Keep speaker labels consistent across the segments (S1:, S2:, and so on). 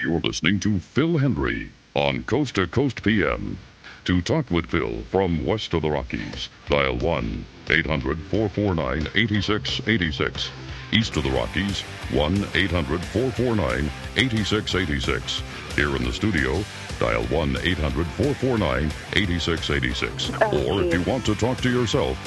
S1: You're listening to Phil Hendrie on Coast to Coast PM. To talk with Phil from west of the Rockies, dial 1-800-449-8686. East of the Rockies, 1-800-449-8686. Here in the studio, dial 1-800-449-8686. Or if you want to talk to yourself,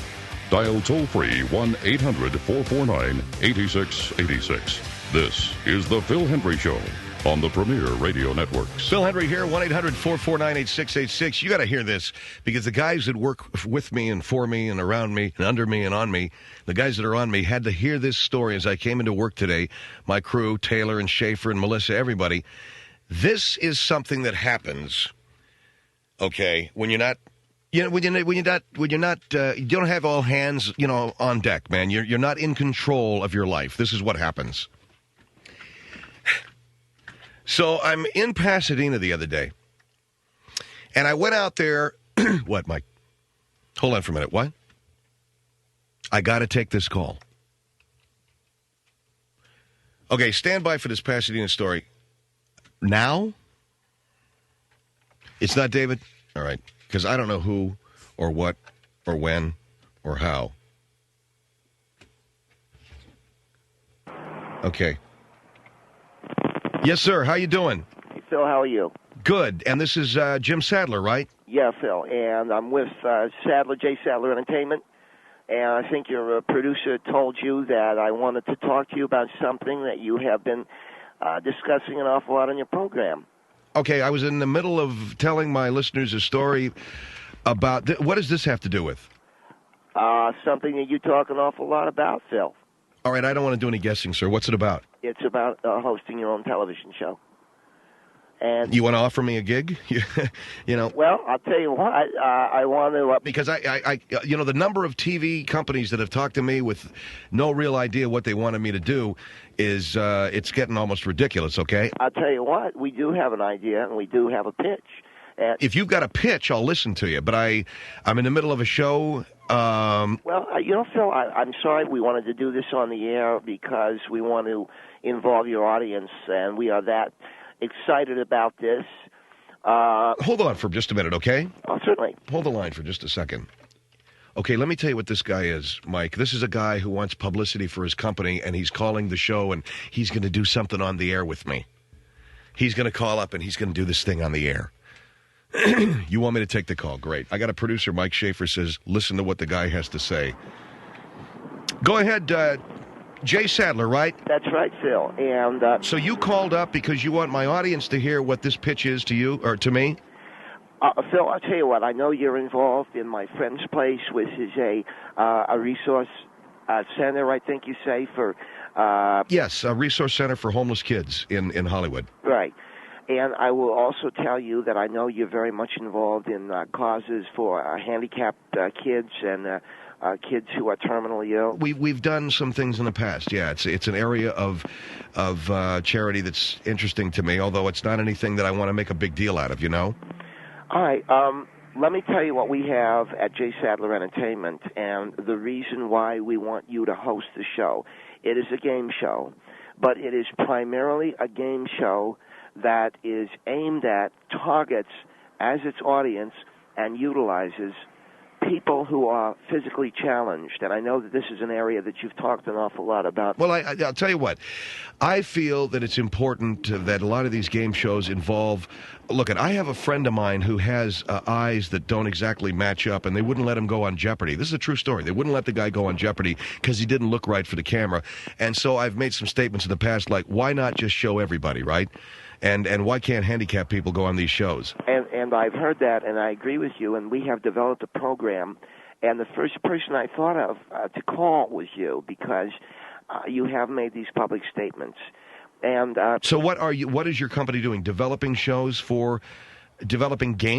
S1: dial toll-free 1-800-449-8686. This is The Phil Hendrie Show on the Premier Radio Networks.
S2: Phil Hendrie here, 1-800-449-8686. You got to hear this, because the guys that work with me and for me and around me and under me and on me, the guys that are on me had to hear this story as I came into work today. My crew, Taylor and Schaefer and Melissa, everybody. This is something that happens, okay, when you're not, you don't have all hands, on deck, man. You're not in control of your life. This is what happens. So I'm in Pasadena the other day, and I went out there. What, Mike? Hold on for a minute. What? I got to take this call. Okay, stand by for this Pasadena story. Now? It's not David? All right, because I don't know who or what or when or how. Okay. Yes, sir. How you doing?
S3: Hey, Phil, how are you?
S2: Good. And this is Jim Sadler, right?
S3: Yeah, Phil. And I'm with Sadler, J. Sadler Entertainment. And I think your producer told you that I wanted to talk to you about something that you have been discussing an awful lot on your program.
S2: Okay, I was in the middle of telling my listeners a story about... what does this have to do with?
S3: Something that you talk an awful lot about, Phil.
S2: All right, I don't want to do any guessing, sir. What's it about?
S3: It's about hosting your own television show. And
S2: you want to offer me a gig?
S3: Well, I'll tell you what. I want to
S2: because I the number of TV companies that have talked to me with no real idea what they wanted me to do is it's getting almost ridiculous. Okay.
S3: I'll tell you what. We do have an idea, and we do have a pitch. And
S2: if you've got a pitch, I'll listen to you. But I'm in the middle of a show.
S3: Well, Phil, I'm sorry we wanted to do this on the air because we want to involve your audience, and we are that excited about this.
S2: Hold on for just a minute, okay?
S3: Oh, certainly.
S2: Hold the line for just a second. Okay, let me tell you what this guy is, Mike. This is a guy who wants publicity for his company, and he's calling the show, and he's going to do something on the air with me. He's going to call up, and he's going to do this thing on the air. You want me to take the call? Great. I got a producer, Mike Schaefer, says, listen to what the guy has to say. Go ahead, Jay Sadler, right?
S3: That's right, Phil. And
S2: so you called up because you want my audience to hear what this pitch is to you, or to me?
S3: Phil, I'll tell you what. I know you're involved in my friend's place, which is a resource center, I think you say, for...
S2: Yes, a resource center for homeless kids in Hollywood.
S3: Right. And I will also tell you that I know you're very much involved in causes for handicapped kids and kids who are terminally ill.
S2: We've done some things in the past. Yeah, it's an area of charity that's interesting to me. Although it's not anything that I want to make a big deal out of.
S3: All right. Let me tell you what we have at J. Sadler Entertainment and the reason why we want you to host the show. It is a game show, but it is primarily a game show that is aimed at, targets as its audience, and utilizes people who are physically challenged. And I know that this is an area that you've talked an awful lot about.
S2: Well, I'll tell you what. I feel that it's important that a lot of these game shows involve... Look, I have a friend of mine who has eyes that don't exactly match up, and they wouldn't let him go on Jeopardy. This is a true story. They wouldn't let the guy go on Jeopardy because he didn't look right for the camera. And so I've made some statements in the past like, why not just show everybody, right? And why can't handicapped people go on these shows?
S3: And I've heard that, and I agree with you, and we have developed a program. And the first person I thought of to call was you, because you have made these public statements. And
S2: so what is your company doing? Developing game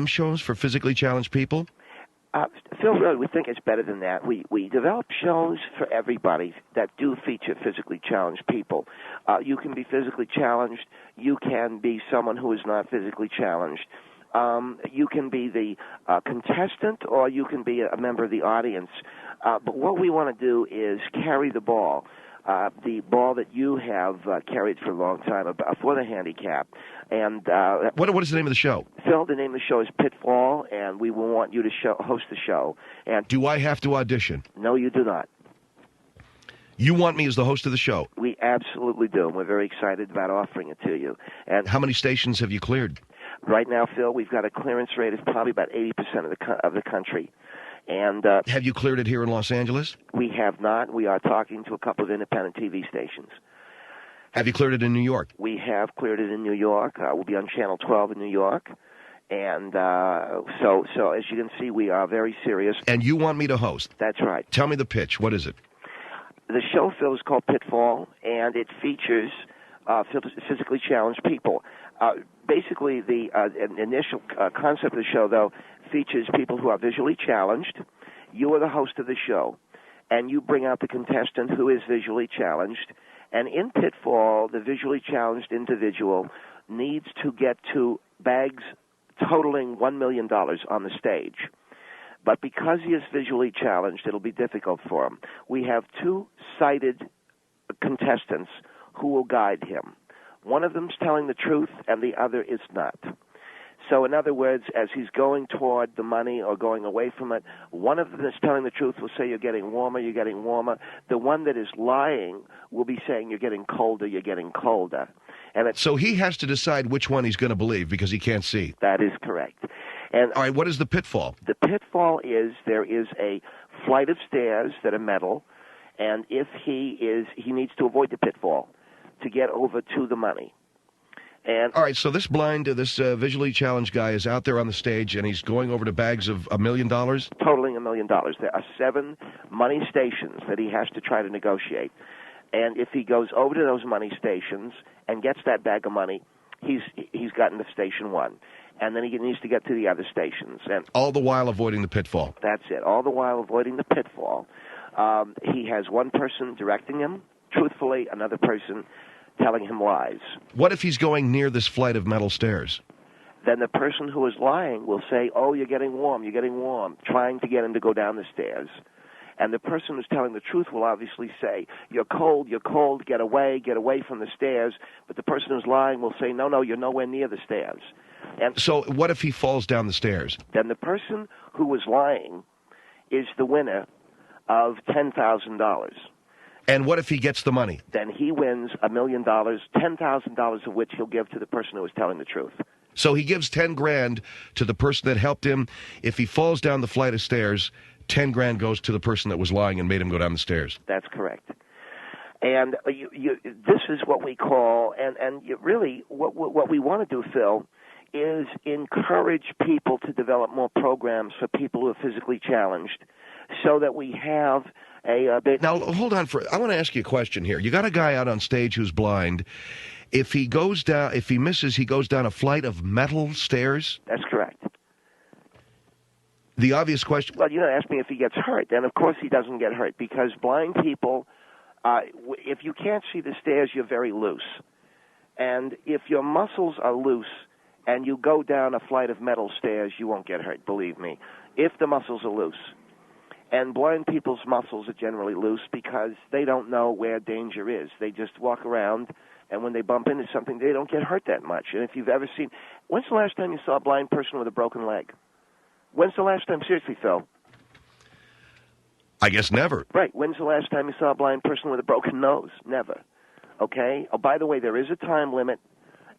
S2: shows for physically challenged people?
S3: Phil, really, we think it's better than that. We develop shows for everybody that do feature physically challenged people. You can be physically challenged. You can be someone who is not physically challenged. You can be the contestant, or you can be a member of the audience. But what we want to do is carry the ball. the ball that you have carried for a long time for the handicap. And
S2: what is the name of the show?
S3: Phil, the name of the show is Pitfall, and we will want you to host the show. And
S2: do I have to audition?
S3: No, you do not.
S2: You want me as the host of the show?
S3: We absolutely do, and we're very excited about offering it to you. And
S2: how many stations have you cleared?
S3: Right now, Phil, we've got a clearance rate of probably about 80% of the country. And
S2: have you cleared it here in Los Angeles?
S3: We have not. We are talking to a couple of independent TV stations.
S2: Have you cleared it in New York?
S3: We have cleared it in New York. We'll be on Channel 12 in New York. And so as you can see, we are very serious.
S2: And you want me to host?
S3: That's right.
S2: Tell me the pitch. What is it?
S3: The show, Phil, is called Pitfall, and it features physically challenged people. Basically, the initial concept of the show, though, features people who are visually challenged. You are the host of the show, and you bring out the contestant who is visually challenged. And in Pitfall, the visually challenged individual needs to get to bags totaling $1 million on the stage. But because he is visually challenged, it'll be difficult for him. We have two sighted contestants who will guide him. One of them's telling the truth, and the other is not. So, in other words, as he's going toward the money or going away from it, one of them that's telling the truth will say, you're getting warmer, you're getting warmer. The one that is lying will be saying, you're getting colder, you're getting colder. And
S2: so he has to decide which one he's going to believe because he can't see.
S3: That is correct. And
S2: all right, what is the pitfall?
S3: The pitfall is there is a flight of stairs that are metal, and if he needs to avoid the pitfall to get over to the money. And
S2: all right, so this visually challenged guy is out there on the stage, and he's going over to bags of $1 million?
S3: Totaling $1 million. There are 7 money stations that he has to try to negotiate. And if he goes over to those money stations and gets that bag of money, he's gotten to station 1. And then he needs to get to the other stations. And
S2: all the while avoiding the pitfall.
S3: That's it. All the while avoiding the pitfall. He has one person directing him, truthfully, another person telling him lies.
S2: What if he's going near this flight of metal stairs?
S3: Then the person who is lying will say, oh, you're getting warm, trying to get him to go down the stairs. And the person who's telling the truth will obviously say, you're cold, get away from the stairs. But the person who's lying will say, no, you're nowhere near the stairs. And
S2: so what if he falls down the stairs?
S3: Then the person who was lying is the winner of $10,000.
S2: And what if he gets the money?
S3: Then he wins $1 million, $10,000 of which he'll give to the person who is telling the truth.
S2: So he gives $10,000 to the person that helped him. If he falls down the flight of stairs, $10,000 goes to the person that was lying and made him go down the stairs.
S3: That's correct. And this is what we call, and really what we want to do, Phil, is encourage people to develop more programs for people who are physically challenged, so that we have a bit.
S2: Now, hold on I want to ask you a question here. You got a guy out on stage who's blind. If he misses, he goes down a flight of metal stairs?
S3: That's correct.
S2: The obvious question.
S3: Well, ask me if he gets hurt. And of course he doesn't get hurt, because blind people, if you can't see the stairs, you're very loose. And if your muscles are loose and you go down a flight of metal stairs, you won't get hurt, believe me, if the muscles are loose. And blind people's muscles are generally loose because they don't know where danger is. They just walk around, and when they bump into something, they don't get hurt that much. And if you've ever seen... When's the last time you saw a blind person with a broken leg? When's the last time... Seriously, Phil.
S2: I guess never.
S3: Right. When's the last time you saw a blind person with a broken nose? Never. Okay? Oh, by the way, there is a time limit,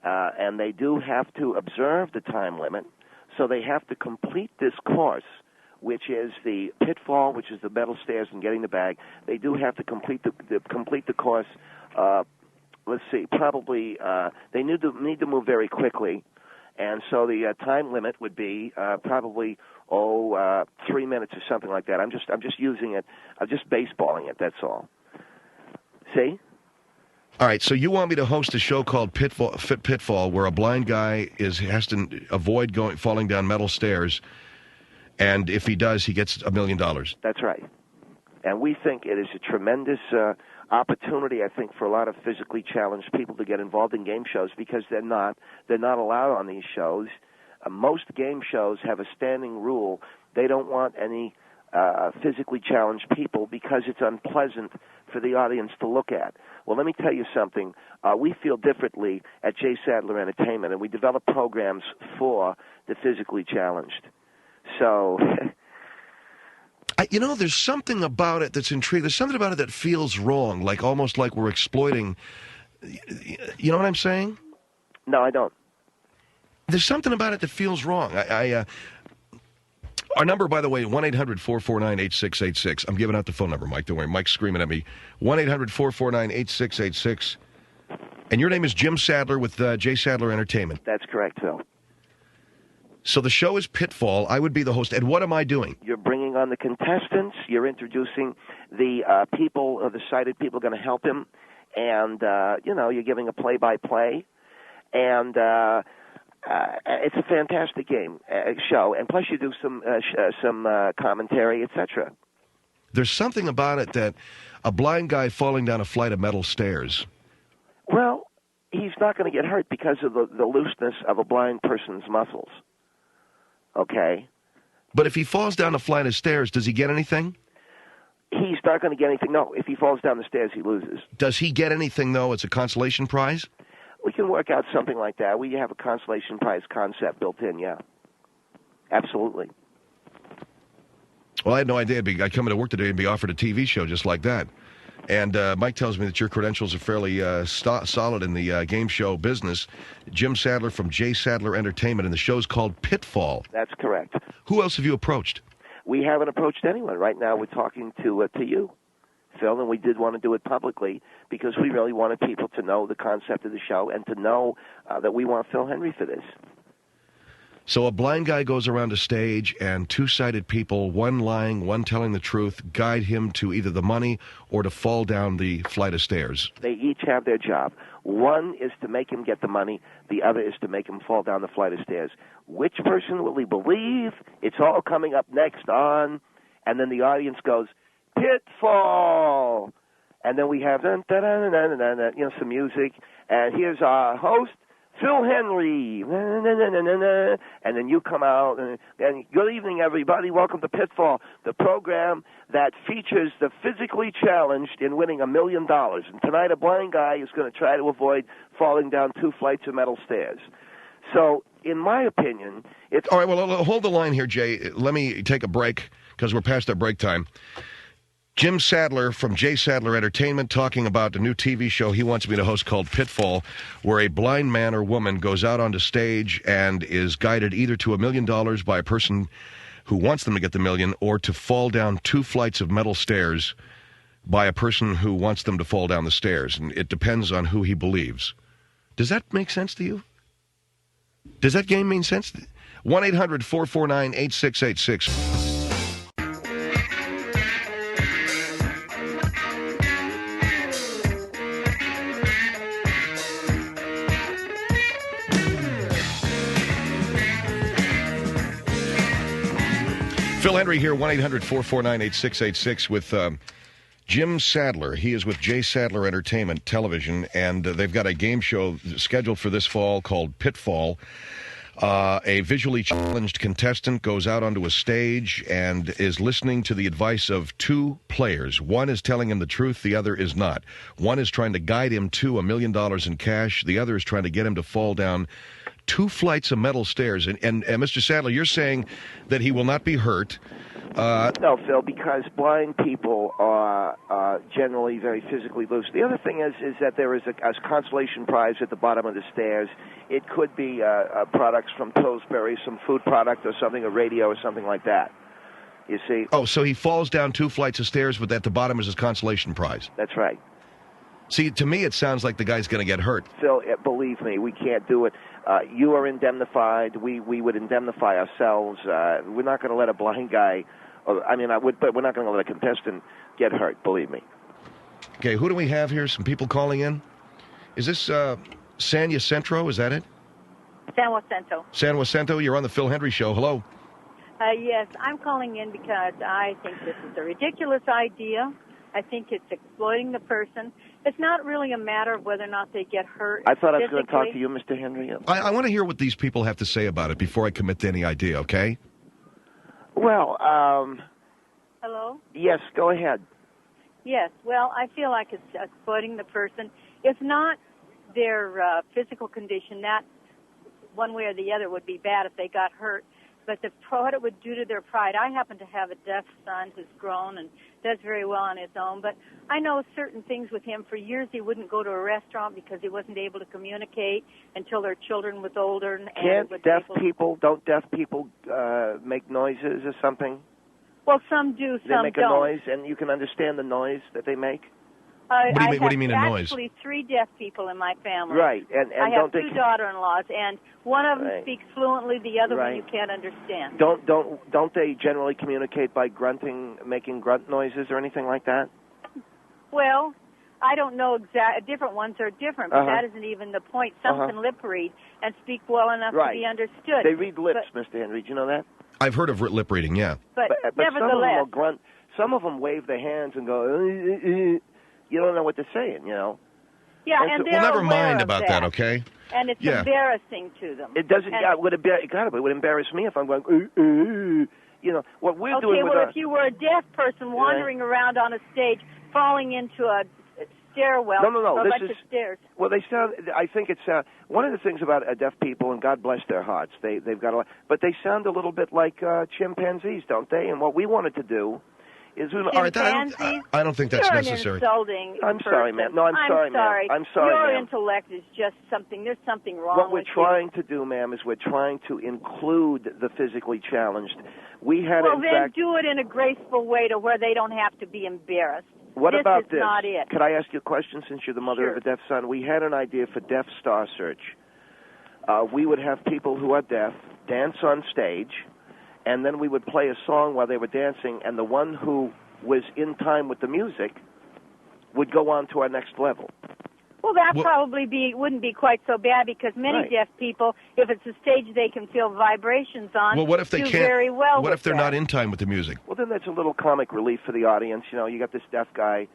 S3: and they do have to observe the time limit, so they have to complete this course, which is the pitfall, which is the metal stairs and getting the bag. They do have to complete the course. Let's see, probably they need to move very quickly, and so the time limit would be probably 3 minutes or something like that. I'm just using it. I'm just baseballing it. That's all. See?
S2: All right, so you want me to host a show called Pitfall, where a blind guy has to avoid falling down metal stairs. And if he does, he gets $1 million.
S3: That's right. And we think it is a tremendous opportunity, I think, for a lot of physically challenged people to get involved in game shows, because they're not allowed on these shows. Most game shows have a standing rule. They don't want any physically challenged people because it's unpleasant for the audience to look at. Well, let me tell you something. We feel differently at J. Sadler Entertainment, and we develop programs for the physically challenged. So...
S2: there's something about it that's intriguing. There's something about it that feels wrong, like almost like we're exploiting. You know what I'm saying?
S3: No, I don't.
S2: There's something about it that feels wrong. Our number, by the way, 1-800-449-8686. I'm giving out the phone number, Mike. Don't worry. Mike's screaming at me. 1-800-449-8686. And your name is Jim Sadler with J. Sadler Entertainment.
S3: That's correct, Phil.
S2: So the show is Pitfall. I would be the host. And what am I doing?
S3: You're bringing on the contestants. You're introducing the people, the sighted people going to help him. And, you're giving a play-by-play. And it's a fantastic show. And plus you do some commentary, etc.
S2: There's something about it that a blind guy falling down a flight of metal stairs.
S3: Well, he's not going to get hurt because of the looseness of a blind person's muscles. Okay?
S2: But if he falls down a flight of stairs, does he get anything?
S3: He's not going to get anything. No, if he falls down the stairs, he loses.
S2: Does he get anything, though? It's a consolation prize?
S3: We can work out something like that. We have a consolation prize concept built in, yeah. Absolutely.
S2: Well, I had no idea. I come into work today and be offered a TV show just like that. And Mike tells me that your credentials are fairly solid in the game show business. Jim Sadler from J. Sadler Entertainment, and the show's called Pitfall.
S3: That's correct.
S2: Who else have you approached?
S3: We haven't approached anyone. Right now we're talking to you, Phil, and we did want to do it publicly because we really wanted people to know the concept of the show and to know that we want Phil Hendrie for this.
S2: So a blind guy goes around a stage, and two-sighted people, one lying, one telling the truth, guide him to either the money or to fall down the flight of stairs.
S3: They each have their job. One is to make him get the money. The other is to make him fall down the flight of stairs. Which person will he believe? It's all coming up next on, and then the audience goes, Pitfall! And then we have some music, and here's our host, Phil Hendrie, and then you come out, and good evening, everybody. Welcome to Pitfall, the program that features the physically challenged in winning $1 million. And tonight, a blind guy is going to try to avoid falling down 2 flights of metal stairs. So, in my opinion, it's...
S2: All right, well, hold the line here, Jay. Let me take a break, because we're past our break time. Jim Sadler from J. Sadler Entertainment talking about the new TV show he wants me to host called Pitfall, where a blind man or woman goes out onto stage and is guided either to $1 million by a person who wants them to get the million or to fall down 2 flights of metal stairs by a person who wants them to fall down the stairs. And it depends on who he believes. Does that make sense to you? Does that game make sense? 1-800-449-8686. Phil Hendrie here, 1-800-449-8686 with Jim Sadler. He is with J. Sadler Entertainment Television, and they've got a game show scheduled for this fall called Pitfall. A visually challenged contestant goes out onto a stage and is listening to the advice of 2 players. One is telling him the truth, the other is not. One is trying to guide him to $1 million in cash. The other is trying to get him to fall down 2 flights of metal stairs. And Mr. Sadler, you're saying that he will not be hurt.
S3: No, Phil, because blind people are generally very physically loose. The other thing is that there is a consolation prize at the bottom of the stairs. It could be products from Pillsbury, some food product or something, a radio or something like that. You see?
S2: Oh, so he falls down 2 flights of stairs, but at the bottom is his consolation prize.
S3: That's right.
S2: See, to me, it sounds like the guy's going to get hurt.
S3: Phil, believe me, we can't do it. You are indemnified. We would indemnify ourselves. We're not going to let a blind guy, I would, but we're not going to let a contestant get hurt, believe me.
S2: Okay, who do we have here? Some people calling in? Is this San Jacinto? Is that it?
S4: San Jacinto.
S2: San Jacinto, you're on the Phil Hendrie Show. Hello.
S4: Yes, I'm calling in because I think this is a ridiculous idea. I think it's exploiting the person. It's not really a matter of whether or not they get hurt.
S3: I thought I was going to talk to you, Mr. Hendrie.
S2: I want to hear what these people have to say about it before I commit to any idea, okay?
S3: Well,
S4: Hello?
S3: Yes, go ahead.
S4: Yes. Well, I feel like it's exploiting the person. If not their physical condition, that one way or the other would be bad if they got hurt. But what it would do to their pride. I happen to have a deaf son who's grown and does very well on his own, but I know certain things with him. For years he wouldn't go to a restaurant because he wasn't able to communicate until their children was older. And
S3: Don't deaf people make noises or something?
S4: Well, some do, some
S3: don't. They make
S4: don't.
S3: a noise, and you can understand the noise that they make?
S2: What do you mean a noise?
S4: Actually, 3 deaf people in my family.
S3: Right, and
S4: I have 2 daughter-in-laws, and one of them speaks fluently. The other one you can't understand.
S3: Don't they generally communicate by grunting, making grunt noises or anything like that?
S4: Well, I don't know different ones are different, but that isn't even the point. Some can lip read and speak well enough to be understood.
S3: They read lips, Mr. Hendrie. Do you know that?
S2: I've heard of lip reading, yeah.
S4: But nevertheless,
S3: some of them will grunt. Some of them wave their hands and go. You don't know what they're saying, you know.
S4: Yeah, and they're
S2: well, never
S4: aware
S2: mind
S4: of
S2: about that, okay?
S4: And it's embarrassing to them.
S3: It doesn't. It would embarrass me if I'm going. You know what we're doing.
S4: Okay, well, if you were a deaf person wandering around on a stage, falling into a stairwell,
S3: no.
S4: This is stairs.
S3: Well, they sound. I think it's one of the things about deaf people, and God bless their hearts. They've got a lot, but they sound a little bit like chimpanzees, don't they? And what we wanted to do.
S2: All right, I don't think that's necessary.
S3: I'm sorry, ma'am. No, I'm sorry, ma'am. I'm sorry,
S4: Your
S3: ma'am.
S4: intellect is just something. There's something wrong
S3: with
S4: with
S3: you. What we're trying to do, ma'am, is we're trying to include the physically challenged. We had,
S4: do it in a graceful way to where they don't have to be embarrassed.
S3: What about this?
S4: This is not it.
S3: Could I ask you a question since you're the mother of a deaf son? We had an idea for Deaf Star Search. We would have people who are deaf dance on stage, and then we would play a song while they were dancing, and the one who was in time with the music would go on to our next level.
S4: Well, probably wouldn't be quite so bad because many deaf people, if it's a stage they can feel vibrations on,
S2: well, what if they
S4: do
S2: can't,
S4: very well
S2: What
S4: with
S2: if they're
S4: that.
S2: not in time with the music?
S3: Well, then that's a little comic relief for the audience. You know, you got this deaf guy.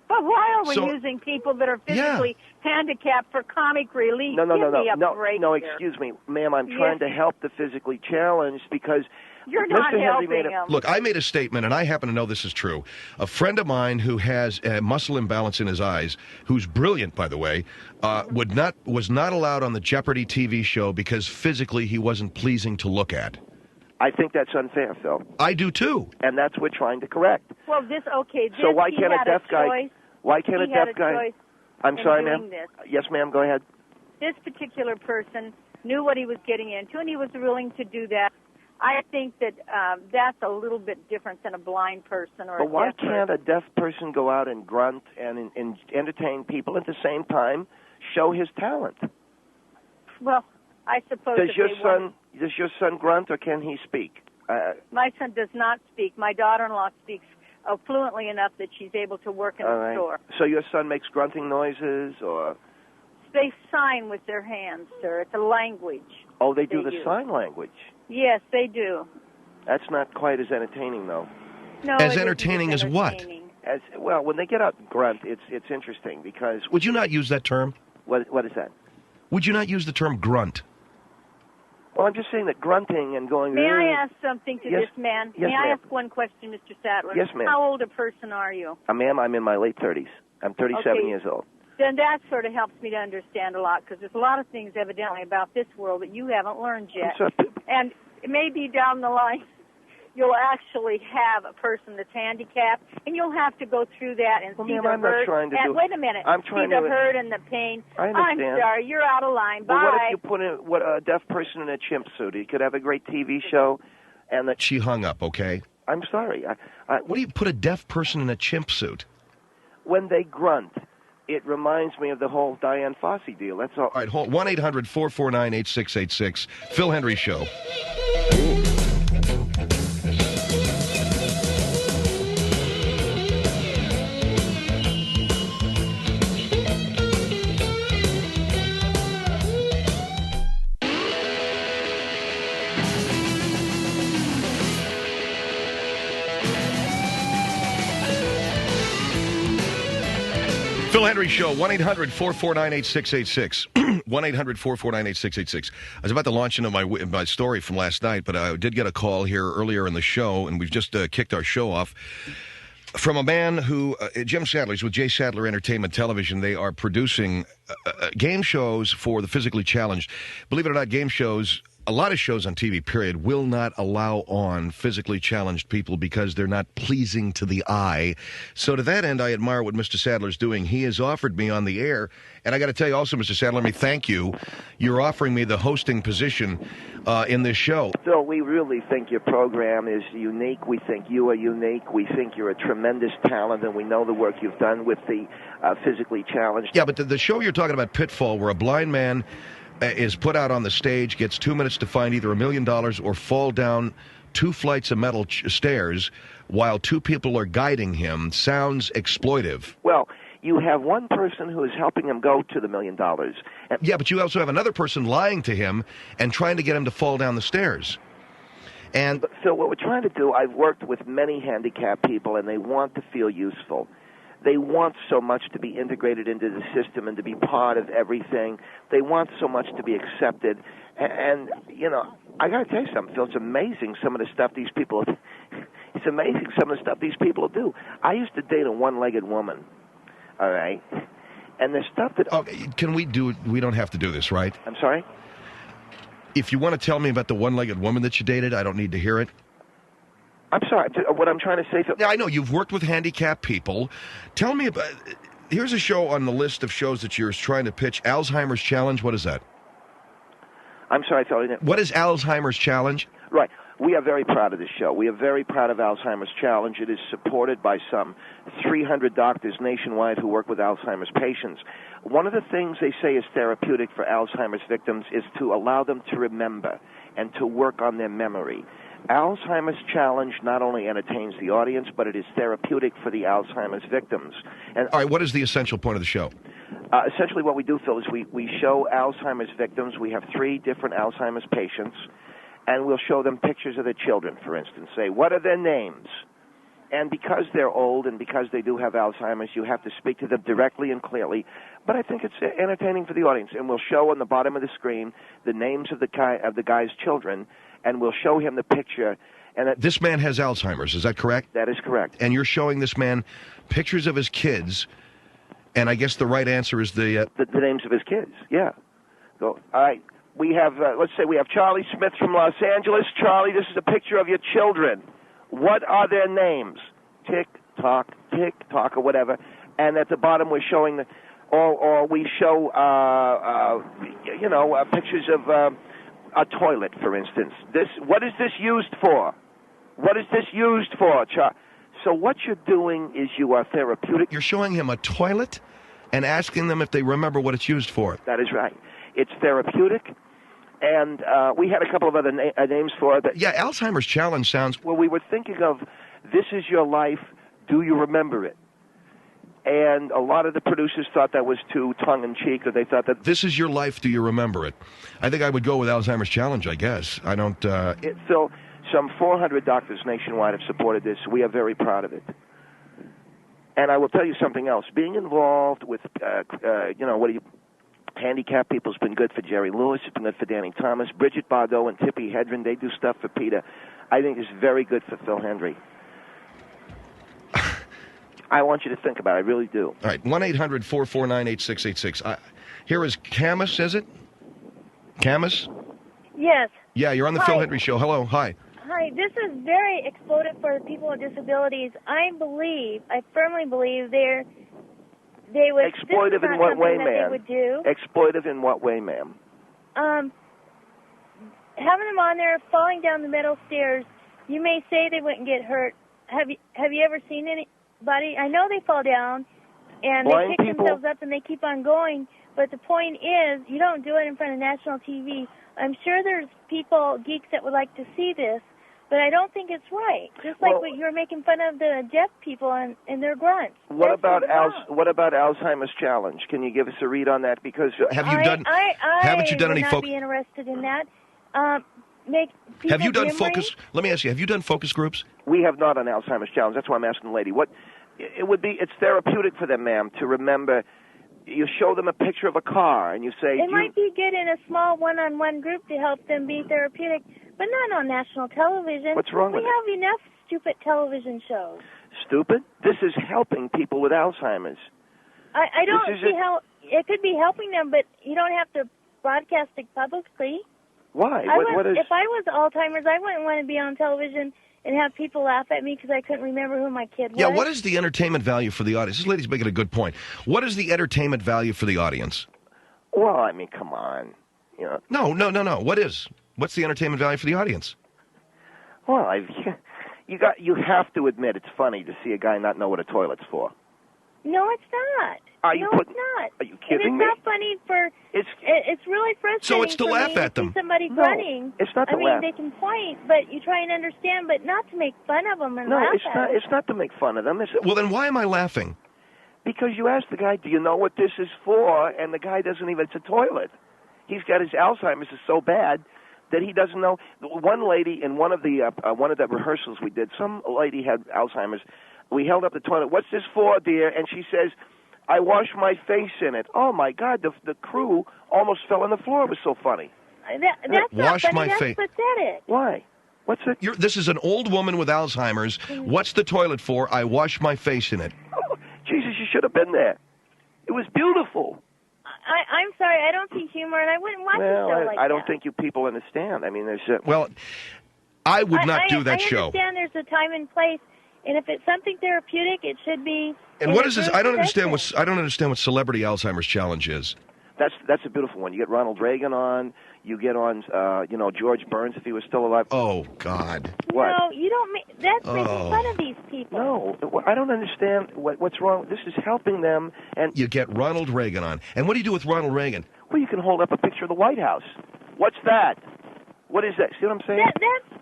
S4: But why are we using people that are physically handicapped for comic relief?
S3: No, excuse me. Ma'am, I'm trying to help the physically challenged because
S4: you're not helping them.
S2: Look, I made a statement, and I happen to know this is true. A friend of mine who has a muscle imbalance in his eyes, who's brilliant, by the way, was not allowed on the Jeopardy TV show because physically he wasn't pleasing to look at.
S3: I think that's unfair, Phil.
S2: I do too.
S3: And that's what we're trying to correct.
S4: Well,
S3: so why can't a deaf guy? Why can't a deaf guy? I'm sorry, ma'am. Yes, ma'am. Go ahead.
S4: This particular person knew what he was getting into, and he was willing to do that. I think that that's a little bit different than a blind person or a deaf person. But
S3: why can't a deaf person go out and grunt and entertain people at the same time, show his talent?
S4: Well, I suppose.
S3: Does your son grunt or can he speak?
S4: My son does not speak. My daughter-in-law speaks fluently enough that she's able to work in the store.
S3: So your son makes grunting noises, or?
S4: They sign with their hands, sir. It's a language.
S3: Oh, they do the sign language?
S4: Yes, they do.
S3: That's not quite as entertaining, though.
S4: No,
S2: as entertaining as what?
S3: Well, when they get out and grunt, it's interesting because.
S2: Would you not use that term?
S3: What is that?
S2: Would you not use the term grunt?
S3: Well, I'm just saying that grunting and going.
S4: May I ask something to this man?
S3: Yes,
S4: May I ask one question, Mr. Sadler?
S3: Yes, ma'am.
S4: How old a person are you?
S3: Ma'am, I'm in my late 30s. I'm 37 years old.
S4: Then that sort of helps me to understand a lot because there's a lot of things evidently about this world that you haven't learned yet. And maybe down the line you'll actually have a person that's handicapped, and you'll have to go through that and see the hurt. Wait a minute. See the hurt and the pain.
S3: I understand.
S4: I'm sorry, you're out of line.
S3: Well,
S4: bye.
S3: What if you put a deaf person in a chimp suit? He could have a great TV show. And
S2: she hung up, okay?
S3: I'm sorry.
S2: What do you put a deaf person in a chimp suit?
S3: When they grunt, it reminds me of the whole Diane Fossey deal. That's all.
S2: All right, hold 1-800-449-8686. Phil Hendrie Show. Phil Hendrie Show, 1-800-449-8686. 1-800-449-8686. I was about to launch into my story from last night, but I did get a call here earlier in the show, and we've just kicked our show off. from a man who, Jim Sadler's with Jay Sadler Entertainment Television. They are producing game shows for the physically challenged. Believe it or not, game shows, a lot of shows on TV, period, will not allow on physically challenged people because they're not pleasing to the eye. So to that end, I admire what Mr. Sadler's doing. He has offered me on the air, and I got to tell you also, Mr. Sadler, let me thank you. You're offering me the hosting position in this show.
S3: Phil, we really think your program is unique. We think you are unique. We think you're a tremendous talent, and we know the work you've done with the physically challenged.
S2: Yeah, but the show you're talking about, Pitfall, where a blind man is put out on the stage, gets 2 minutes to find either $1 million or fall down 2 flights of metal stairs while 2 people are guiding him, sounds exploitive.
S3: Well, you have one person who is helping him go to the $1 million.
S2: Yeah, but you also have another person lying to him and trying to get him to fall down the stairs. And
S3: Phil, what we're trying to do, I've worked with many handicapped people, and they want to feel useful. They want so much to be integrated into the system and to be part of everything. They want so much to be accepted. And you know, I got to tell you something, Phil. It's amazing some of the stuff these people. It's amazing some of the stuff these people do. I used to date a one-legged woman. All right, and the stuff that.
S2: Oh, can we do? We don't have to do this, right?
S3: I'm sorry.
S2: If you want to tell me about the one-legged woman that you dated, I don't need to hear it.
S3: I'm sorry. What I'm trying to say, Phil.
S2: Yeah, I know you've worked with handicapped people. Tell me about. Here's a show on the list of shows that you're trying to pitch. Alzheimer's Challenge. What is that?
S3: I'm sorry, Phil.
S2: What is Alzheimer's Challenge?
S3: Right. We are very proud of this show. We are very proud of Alzheimer's Challenge. It is supported by some 300 doctors nationwide who work with Alzheimer's patients. One of the things they say is therapeutic for Alzheimer's victims is to allow them to remember and to work on their memory. Alzheimer's Challenge not only entertains the audience, but it is therapeutic for the Alzheimer's victims. And
S2: all right, what is the essential point of the show?
S3: Essentially what we do, Phil, is we show Alzheimer's victims. We have 3 different Alzheimer's patients, and we'll show them pictures of their children, for instance, say, what are their names? And because they're old and because they do have Alzheimer's, you have to speak to them directly and clearly. But I think it's entertaining for the audience. And we'll show on the bottom of the screen the names of the guy's children, and we'll show him the picture. And
S2: this man has Alzheimer's, is that correct?
S3: That is correct.
S2: And you're showing this man pictures of his kids, and I guess the right answer is the
S3: names of his kids, yeah. So, all right. We have, let's say we have Charlie Smith from Los Angeles. Charlie, this is a picture of your children. What are their names? Tick tock, or whatever. And at the bottom, we're showing or we show, pictures of a toilet, for instance. What is this used for? What is this used for, So what you're doing is you are therapeutic.
S2: You're showing him a toilet and asking them if they remember what it's used for.
S3: That is right. It's therapeutic. And we had a couple of other names for it.
S2: Yeah, Alzheimer's Challenge sounds...
S3: Well, we were thinking of, this is your life, do you remember it? And a lot of the producers thought that was too tongue-in-cheek, or they thought that...
S2: This is your life, do you remember it? I think I would go with Alzheimer's Challenge, I guess. I don't...
S3: Phil, some 400 doctors nationwide have supported this. We are very proud of it. And I will tell you something else. Being involved with, handicapped people has been good for Jerry Lewis. It's been good for Danny Thomas. Bridget Bardot and Tippi Hedren, they do stuff for Peter. I think it's very good for Phil Hendrie. I want you to think about it. I really do.
S2: All right, 1-800-449-8686. Here is Camus, is it? Camus?
S5: Yes.
S2: Yeah, you're on the
S5: Hi.
S2: Phil Hendrie Show. Hello, hi.
S5: Hi, this is very explosive for people with disabilities. I firmly believe they would...
S3: Exploitive in what way, ma'am?
S5: They would do.
S3: Exploitive in what way, ma'am?
S5: Having them on there, falling down the metal stairs, you may say they wouldn't get hurt. Have you ever seen anybody? I know they fall down, and
S3: Blind
S5: they pick
S3: people.
S5: themselves up and they keep on going, but the point is, you don't do it in front of national TV. I'm sure there's geeks that would like to see this, but I don't think it's right. Just like what you were making fun of the deaf people and their grunts.
S3: What about Alzheimer's Challenge? Can you give us a read on that? Because
S2: haven't you done any
S5: focus? Be interested in that.
S2: Have you done focus? Let me ask you. Have you done focus groups?
S3: We have not on Alzheimer's Challenge. That's why I'm asking the lady. It's therapeutic for them, ma'am, to remember. You show them a picture of a car, and you say...
S5: It might be good in a small one-on-one group to help them be therapeutic, but not on national television.
S3: What's wrong with it?
S5: We have enough stupid television shows.
S3: stupid? This is helping people with Alzheimer's.
S5: I don't see how it could be helping them, but you don't have to broadcast it publicly.
S3: Why?
S5: If I was Alzheimer's, I wouldn't want to be on television and have people laugh at me because I couldn't remember who my kid was.
S2: Yeah, what is the entertainment value for the audience? This lady's making a good point. What is the entertainment value for the audience?
S3: Well, I mean, come on. You know.
S2: No. What's the entertainment value for the audience?
S3: Well, you have to admit it's funny to see a guy not know what a toilet's for.
S5: No, it's not. It's not.
S3: Are you kidding
S5: me?
S3: It's
S5: not funny for. It's really frustrating.
S2: So it's to laugh at them.
S5: See somebody grunting.
S3: It's not to laugh.
S5: I mean, they can point, but you try and understand, but not to make fun of them and laugh at them.
S3: It's not to make fun of them.
S2: Well, then why am I laughing?
S3: Because you asked the guy, "Do you know what this is for?" And the guy doesn't even. It's a toilet. He's got his Alzheimer's is so bad that he doesn't know. One lady in one of the rehearsals we did, some lady had Alzheimer's. We held up the toilet. "What's this for, dear?" And she says, "I wash my face in it." Oh my God! The crew almost fell on the floor. It was so funny.
S5: That's not funny. That's pathetic.
S3: Why? What's it?
S2: This is an old woman with Alzheimer's. What's the toilet for? I wash my face in it.
S3: Oh, Jesus, you should have been there. It was beautiful.
S5: I'm sorry, I don't see humor, and I wouldn't watch a show like that.
S3: I don't think you people understand. I mean, there's
S2: well, I would not do that show.
S5: I understand there's a time and place, and if it's something therapeutic, it should be.
S2: And what is this? I don't understand what Celebrity Alzheimer's Challenge is.
S3: That's a beautiful one. You get Ronald Reagan on. You get on, George Burns if he was still alive.
S2: Oh God!
S3: What?
S5: No, you don't. That's making fun of these people.
S3: No, I don't understand what's wrong. This is helping them, and
S2: you get Ronald Reagan on. And what do you do with Ronald Reagan?
S3: Well, you can hold up a picture of the White House. What's that? What is that? See what I'm saying?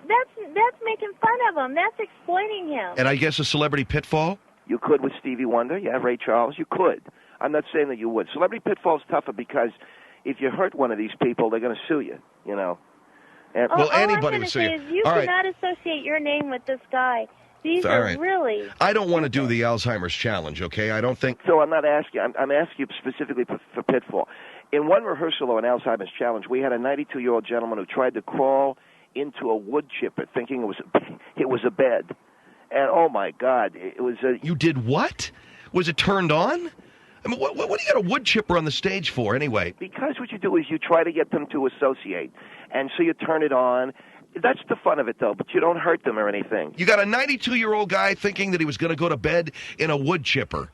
S5: That's making fun of him. That's exploiting him.
S2: And I guess a celebrity pitfall.
S3: You could with Stevie Wonder. You have Ray Charles. You could. I'm not saying that you would. Celebrity pitfall's tougher because if you hurt one of these people, they're going to sue you. You know. And,
S2: anybody would sue you.
S5: You cannot associate your name with this guy. These are really.
S2: I don't want to do the Alzheimer's Challenge. Okay, I don't think.
S3: So I'm not asking. I'm asking you specifically for Pitfall. In one rehearsal of an Alzheimer's Challenge, we had a 92-year-old gentleman who tried to crawl into a wood chipper, thinking it was a bed. And oh my God, it was a.
S2: You did what? Was it turned on? I mean, what do you got a wood chipper on the stage for, anyway?
S3: Because what you do is you try to get them to associate, and so you turn it on. That's the fun of it, though, but you don't hurt them or anything.
S2: You got a 92-year-old guy thinking that he was going to go to bed in a wood chipper.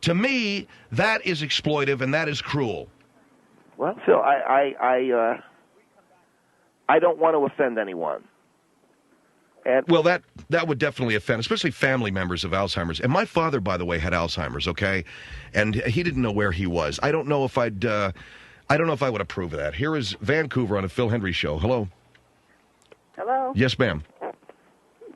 S2: To me, that is exploitive and that is cruel.
S3: Well, Phil, I don't want to offend anyone. And
S2: well, that would definitely offend, especially family members of Alzheimer's. And my father, by the way, had Alzheimer's. Okay, and he didn't know where he was. I don't know if I would approve of that. Here is Vancouver on the Phil Hendrie Show. Hello.
S6: Hello.
S2: Yes, ma'am.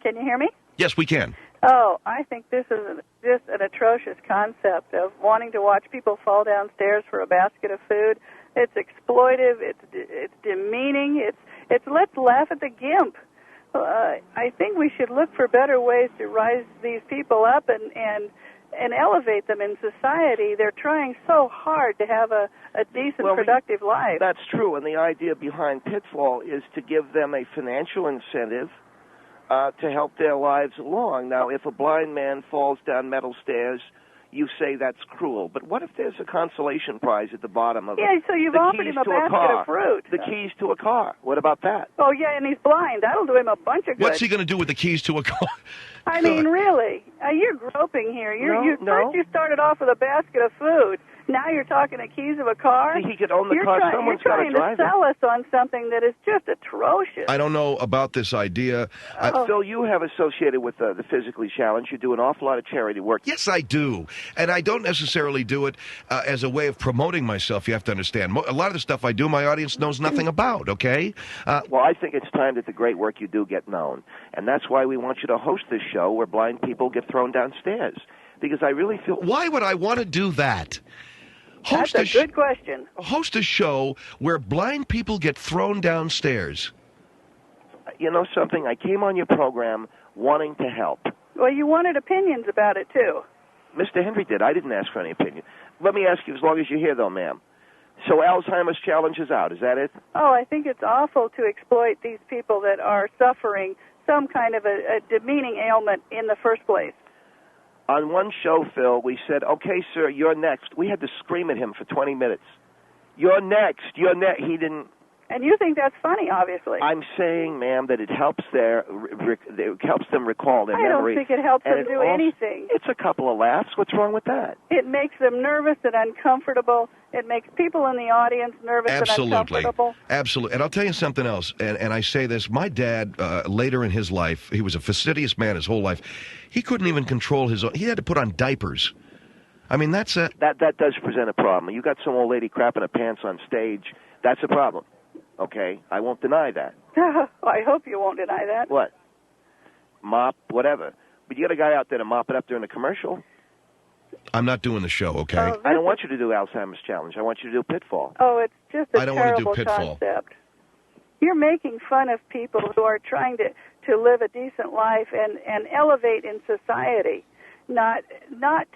S6: Can you hear me?
S2: Yes, we can.
S6: Oh, I think this is just an atrocious concept of wanting to watch people fall downstairs for a basket of food. It's exploitive. It's demeaning. It's let's laugh at the gimp. I think we should look for better ways to rise these people up and elevate them in society. They're trying so hard to have a decent, productive life.
S3: That's true, and the idea behind Pitfall is to give them a financial incentive to help their lives along. Now, if a blind man falls down metal stairs, you say that's cruel. But what if there's a consolation prize at the bottom of it?
S6: Yeah, so you've offered him a basket of fruit.
S3: The keys to a car. What about that?
S6: Oh, yeah, and he's blind. That'll do him a bunch of good.
S2: What's he going to do with the keys to a car?
S6: I mean, really? You're groping here. First you started off with a basket of food. Now you're talking the keys of a car?
S3: He could own the car. Someone's got to drive it.
S6: You're trying to sell us on something that is just atrocious.
S2: I don't know about this idea.
S3: Phil, you have associated with the Physically Challenged. You do an awful lot of charity work.
S2: Yes, I do. And I don't necessarily do it as a way of promoting myself, you have to understand. A lot of the stuff I do, my audience knows nothing about, okay?
S3: Well, I think it's time that the great work you do get known. And that's why we want you to host this show where blind people get thrown downstairs. Because I really feel...
S2: Why would I want to do that?
S6: That's a good question.
S2: Host a show where blind people get thrown downstairs.
S3: You know something? I came on your program wanting to help.
S6: Well, you wanted opinions about it, too.
S3: Mr. Hendrie did. I didn't ask for any opinion. Let me ask you, as long as you're here, though, ma'am. So Alzheimer's Challenge is out. Is that it?
S6: Oh, I think it's awful to exploit these people that are suffering some kind of a demeaning ailment in the first place.
S3: On one show, Phil, we said, "Okay, sir, you're next." We had to scream at him for 20 minutes. You're next. You're next. He didn't.
S6: And you think that's funny, obviously.
S3: I'm saying, ma'am, that it helps it helps them recall their memory.
S6: I don't think it helps them do
S3: also,
S6: anything.
S3: It's a couple of laughs. What's wrong with that?
S6: It makes them nervous and uncomfortable. It makes people in the audience nervous and uncomfortable.
S2: Absolutely. And I'll tell you something else, and I say this. My dad, later in his life, he was a fastidious man his whole life. He couldn't even control his own. He had to put on diapers. I mean, that
S3: does present a problem. You got some old lady crapping her pants on stage. That's a problem. Okay, I won't deny that.
S6: I hope you won't deny that.
S3: What? Mop, whatever. But you got a guy out there to mop it up during the commercial.
S2: I'm not doing the show, okay?
S3: I don't want you to do Alzheimer's Challenge. I want you to do Pitfall.
S6: Oh, it's just a
S2: I don't want to
S6: terrible
S2: do Pitfall.
S6: concept. You're making fun of people who are trying to live a decent life and elevate in society. Not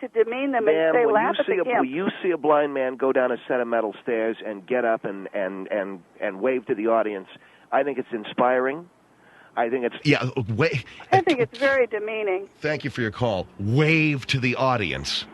S6: to demean them and say laugh at the gimp.
S3: When you see a blind man go down a set of metal stairs and get up and wave to the audience, I think it's inspiring. I think it's
S6: I think it's very demeaning.
S2: Thank you for your call. Wave to the audience.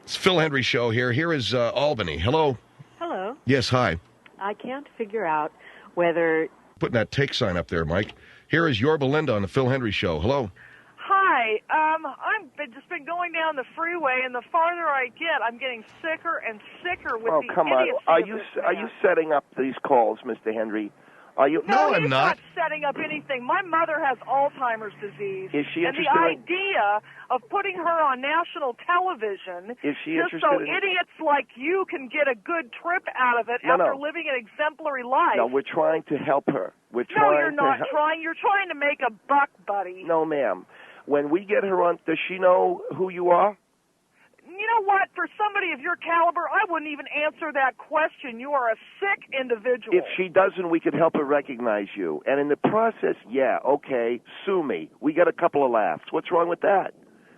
S2: It's Phil Hendrie Show here. Here is Albany. Hello.
S7: Hello.
S2: Yes, hi.
S7: I can't figure out whether...
S2: Putting that take sign up there, Mike. Here is Yorba Linda on the Phil Hendrie Show. Hello.
S8: Hi. I've just been going down the freeway, and the farther I get, I'm getting sicker and sicker with the
S3: come on.
S8: idiocy
S3: Are
S8: of
S3: you
S8: this
S3: are
S8: man.
S3: you setting up these calls, Mr. Hendrie? Are you?
S2: No, I'm
S8: he's
S2: not.
S8: setting up anything. My mother has Alzheimer's disease.
S3: Is she
S8: and the
S3: interested in-
S8: idea of putting her on national television
S3: Is she
S8: just
S3: interested
S8: so
S3: in-
S8: idiots like you can get a good trip out of it
S3: No,
S8: after
S3: no.
S8: living an exemplary life.
S3: No, we're trying to help her. We're
S8: No,
S3: trying
S8: you're not
S3: to
S8: trying. You're trying to make a buck, buddy.
S3: No, ma'am. When we get her on, does she know who you are?
S8: You know what? For somebody of your caliber, I wouldn't even answer that question. You are a sick individual.
S3: If she doesn't, we could help her recognize you. And in the process, okay, sue me. We get a couple of laughs. What's wrong with that?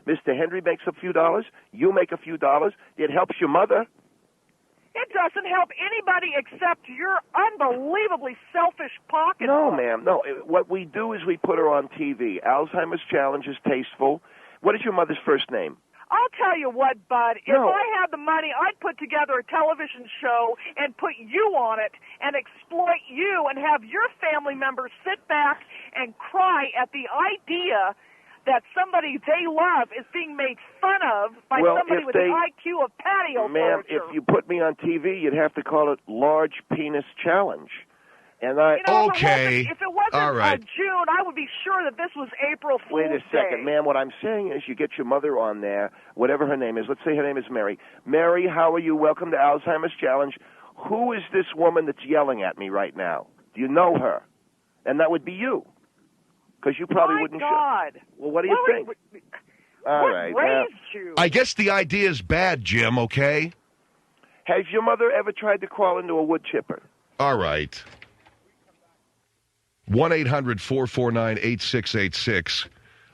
S3: Mr. Hendrie makes a few dollars. You make a few dollars. It helps your mother.
S8: It doesn't help anybody except your unbelievably selfish pocketbook.
S3: No, ma'am. No. What we do is we put her on TV. Alzheimer's Challenge is tasteful. What is your mother's first name?
S8: I'll tell you what, bud. If
S3: No.
S8: I had the money, I'd put together a television show and put you on it and exploit you and have your family members sit back and cry at the idea that somebody they love is being made fun of by somebody with an IQ of patio
S3: Ma'am,
S8: furniture.
S3: if you put me on TV, you'd have to call it Large Penis Challenge. And I
S2: Okay.
S8: If it wasn't
S2: All right.
S8: June, I would be sure that this was April Fool's
S3: Wait a second,
S8: Day.
S3: ma'am. What I'm saying is you get your mother on there, whatever her name is. Let's say her name is Mary. Mary, how are you? Welcome to Alzheimer's Challenge. Who is this woman that's yelling at me right now? Do you know her? And that would be you. Because you probably wouldn't
S8: My God.
S3: Well, what do you think? All
S8: What
S3: right.
S8: raised you?
S2: I guess the idea is bad, Jim, okay?
S3: Has your mother ever tried to crawl into a wood chipper?
S2: All right. 1-800-449-8686.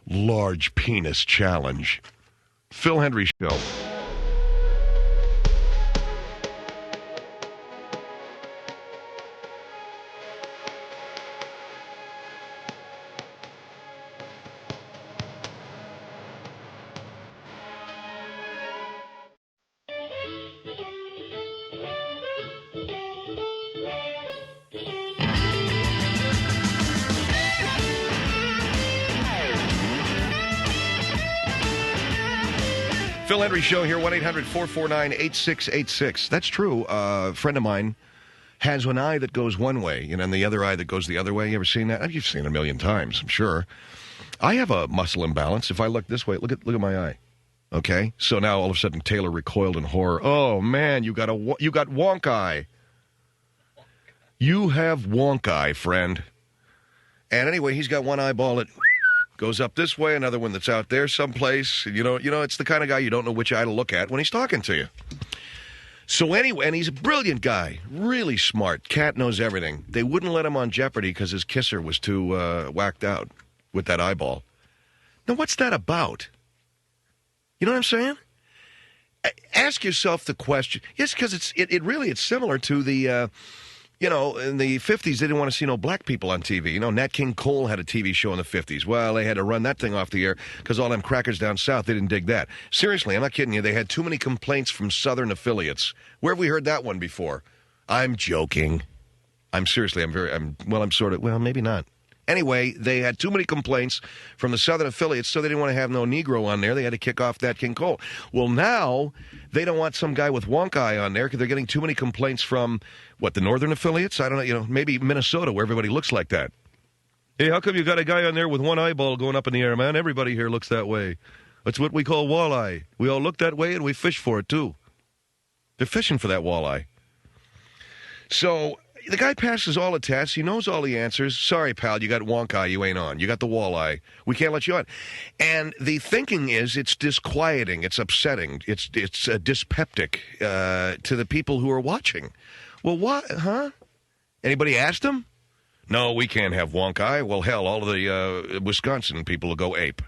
S2: Large Penis Challenge. Phil Hendrie Show. Phil Hendrie Show here, 1-800-449-8686. That's true. A friend of mine has one eye that goes one way, and the other eye that goes the other way. You ever seen that? You've seen it a million times, I'm sure. I have a muscle imbalance. If I look this way, look at my eye. Okay? So now all of a sudden Taylor recoiled in horror. Oh, man, you got wonk eye. You have wonk eye, friend. And anyway, he's got one eyeball that goes up this way, another one that's out there someplace. You know, it's the kind of guy you don't know which eye to look at when he's talking to you. So anyway, and he's a brilliant guy, really smart. Cat knows everything. They wouldn't let him on Jeopardy because his kisser was too whacked out with that eyeball. Now, what's that about? You know what I'm saying? Ask yourself the question. Yes, because it's similar to the You know, in the 50s, they didn't want to see no black people on TV. You know, Nat King Cole had a TV show in the 50s. Well, they had to run that thing off the air because all them crackers down south, they didn't dig that. Seriously, I'm not kidding you. They had too many complaints from Southern affiliates. Where have we heard that one before? I'm joking. I'm maybe not. Anyway, they had too many complaints from the Southern affiliates, so they didn't want to have no Negro on there. They had to kick off Nat King Cole. Well, now they don't want some guy with wonk eye on there because they're getting too many complaints from, the Northern affiliates? I don't know, maybe Minnesota where everybody looks like that. Hey, how come you got a guy on there with one eyeball going up in the air, man? Everybody here looks that way. That's what we call walleye. We all look that way and we fish for it, too. They're fishing for that walleye. So the guy passes all the tests. He knows all the answers. Sorry, pal, you got wonk eye. You ain't on. You got the walleye. We can't let you on. And the thinking is it's disquieting. It's upsetting. It's dyspeptic to the people who are watching. Well, what? Huh? Anybody asked him? No, we can't have wonk eye. Well, hell, all of the Wisconsin people will go ape.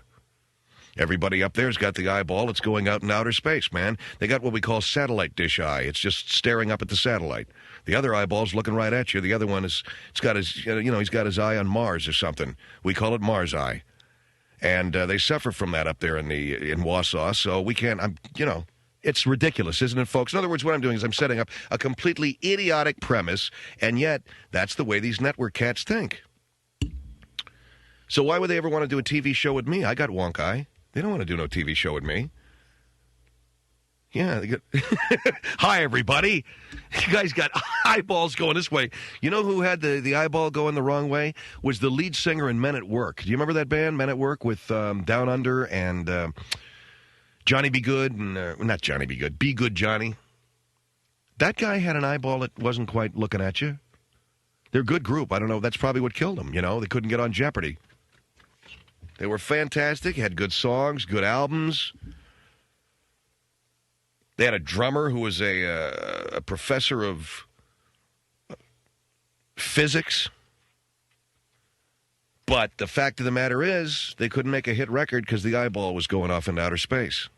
S2: Everybody up there's got the eyeball. It's going out in outer space, man. They got what we call satellite dish eye. It's just staring up at the satellite. The other eyeball's looking right at you. The other one he's got his eye on Mars or something. We call it Mars eye. And they suffer from that up there in Wausau. So we can't, it's ridiculous, isn't it, folks? In other words, what I'm doing is I'm setting up a completely idiotic premise, and yet that's the way these network cats think. So why would they ever want to do a TV show with me? I got wonk eye. They don't want to do no TV show with me. Yeah. Hi, everybody. You guys got eyeballs going this way. You know who had the eyeball going the wrong way? Was the lead singer in Men at Work. Do you remember that band, Men at Work, with Down Under and Johnny Be Good? And not Johnny Be Good. Be Good Johnny. That guy had an eyeball that wasn't quite looking at you. They're a good group. I don't know. That's probably what killed them. They couldn't get on Jeopardy. They were fantastic, had good songs, good albums. They had a drummer who was a professor of physics. But the fact of the matter is, they couldn't make a hit record because the eyeball was going off into outer space.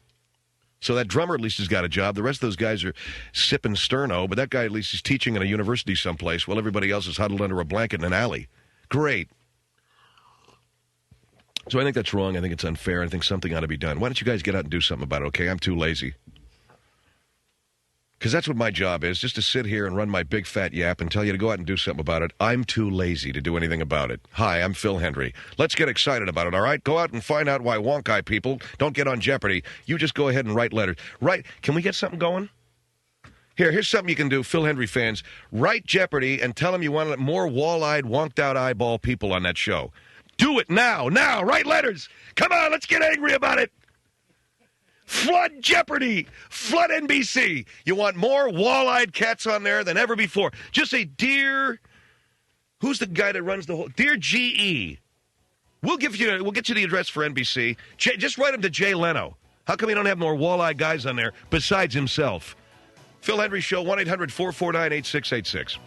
S2: So that drummer at least has got a job. The rest of those guys are sipping sterno, but that guy at least is teaching at a university someplace while everybody else is huddled under a blanket in an alley. Great. So I think that's wrong. I think it's unfair. I think something ought to be done. Why don't you guys get out and do something about it, okay? I'm too lazy. Because that's what my job is, just to sit here and run my big fat yap and tell you to go out and do something about it. I'm too lazy to do anything about it. Hi, I'm Phil Hendrie. Let's get excited about it, all right? Go out and find out why wonk eye people don't get on Jeopardy. You just go ahead and write letters. Right? Can we get something going? Here's something you can do, Phil Hendrie fans. Write Jeopardy and tell them you want more wall-eyed, wonked-out eyeball people on that show. Do it now. Write letters. Come on, let's get angry about it. Flood Jeopardy. Flood NBC. You want more wall-eyed cats on there than ever before. Just say, dear, who's the guy that runs the whole, dear GE. We'll get you the address for NBC. Just write him to Jay Leno. How come he don't have more wall-eyed guys on there besides himself? Phil Hendrie Show, 1-800-449-8686.